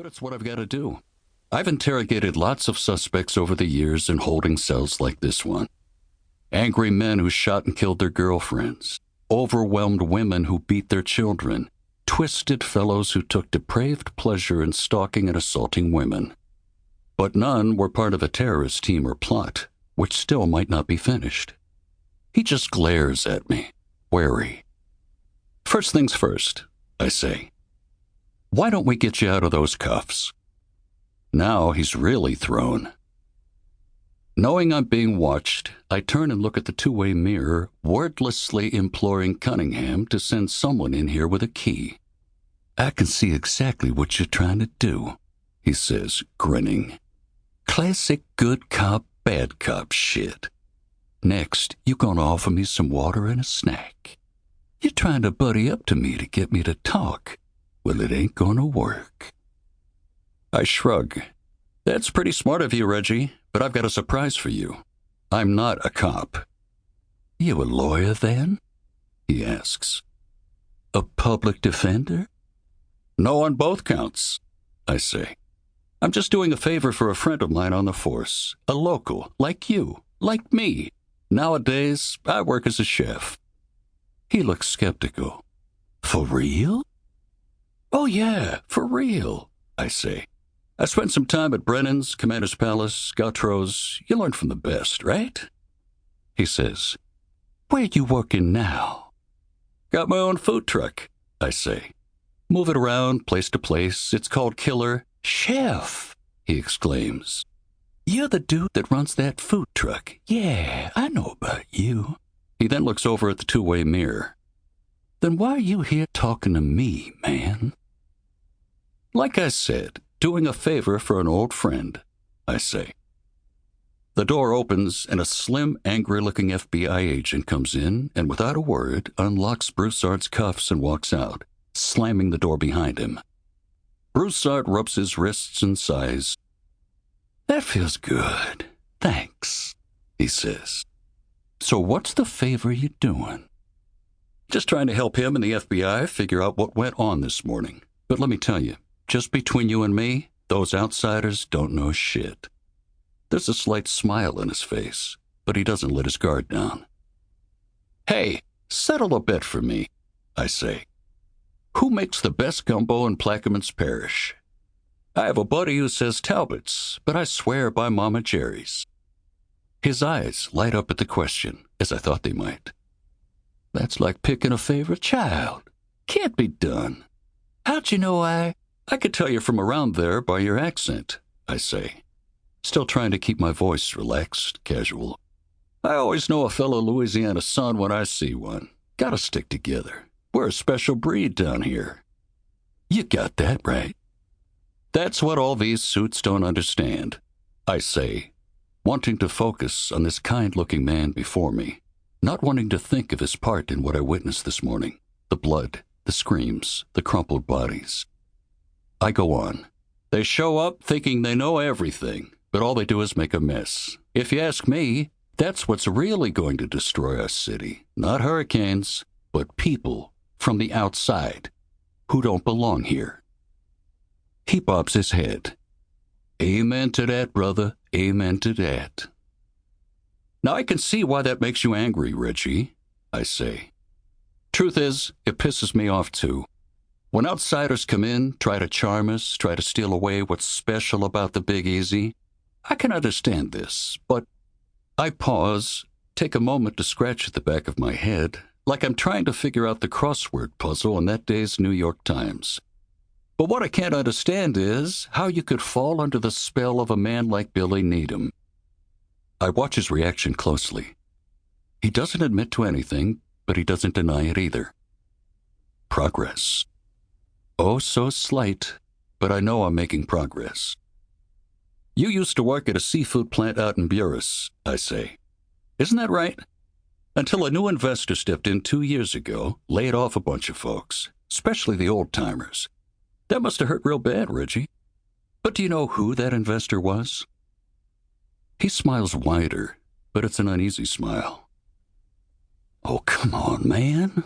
but it's what I've got to do. I've interrogated lots of suspects over the years in holding cells like this one. Angry men who shot and killed their girlfriends, overwhelmed women who beat their children, twisted fellows who took depraved pleasure in stalking and assaulting women. But none were part of a terrorist team or plot, which still might not be finished. He just glares at me, wary. First things first, I say. Why don't we get you out of those cuffs? Now he's really thrown. Knowing I'm being watched, I turn and look at the two-way mirror, wordlessly imploring Cunningham to send someone in here with a key. I can see exactly what you're trying to do, he says, grinning. Classic good cop, bad cop shit. Next, you're gonna offer me some water and a snack. You're trying to buddy up to me to get me to talk. Well, it ain't gonna work. I shrug. That's pretty smart of you, Reggie, but I've got a surprise for you. I'm not a cop. You a lawyer, then? He asks. A public defender? No on both counts, I say. I'm just doing a favor for a friend of mine on the force, a local, like you, like me. Nowadays, I work as a chef. He looks skeptical. For real? Oh yeah, for real, I say. I spent some time at Brennan's, Commander's Palace, Gautro's. You learn from the best, right? He says, where you working now? Got my own food truck, I say. Move it around, place to place. It's called Killer. Chef, he exclaims. You're the dude that runs that food truck. Yeah, I know about you. He then looks over at the two-way mirror. Then why are you here talking to me, man? Like I said, doing a favor for an old friend, I say. The door opens and a slim, angry-looking FBI agent comes in and without a word unlocks Broussard's cuffs and walks out, slamming the door behind him. Broussard rubs his wrists and sighs. That feels good. Thanks, he says. So what's the favor you doing? Just trying to help him and the FBI figure out what went on this morning. But let me tell you, just between you and me, those outsiders don't know shit. There's a slight smile on his face, but he doesn't let his guard down. Hey, settle a bet for me, I say. Who makes the best gumbo in Plaquemines Parish? I have a buddy who says Talbot's, but I swear by Mama Jerry's. His eyes light up at the question, as I thought they might. That's like picking a favorite child. Can't be done. How'd you know I could tell you're from around there by your accent, I say, still trying to keep my voice relaxed, casual. I always know a fellow Louisiana son when I see one. Gotta stick together. We're a special breed down here. You got that right. That's what all these suits don't understand, I say, wanting to focus on this kind-looking man before me, not wanting to think of his part in what I witnessed this morning, the blood, the screams, the crumpled bodies. I go on. They show up thinking they know everything, but all they do is make a mess. If you ask me, that's what's really going to destroy our city. Not hurricanes, but people from the outside who don't belong here. He bobs his head. Amen to that, brother. Amen to that. Now I can see why that makes you angry, Reggie, I say. Truth is, it pisses me off too. When outsiders come in, try to charm us, try to steal away what's special about the Big Easy, I can understand this, but I pause, take a moment to scratch at the back of my head, like I'm trying to figure out the crossword puzzle in that day's New York Times. But what I can't understand is how you could fall under the spell of a man like Billy Needham. I watch his reaction closely. He doesn't admit to anything, but he doesn't deny it either. Progress. Oh, so slight, but I know I'm making progress. You used to work at a seafood plant out in Buras, I say. Isn't that right? Until a new investor stepped in 2 years ago, laid off a bunch of folks, especially the old-timers. That must have hurt real bad, Reggie. But do you know who that investor was? He smiles wider, but it's an uneasy smile. Oh, come on, man.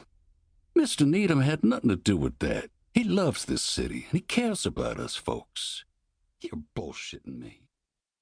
Mr. Needham had nothing to do with that. He loves this city, and he cares about us folks. You're bullshitting me.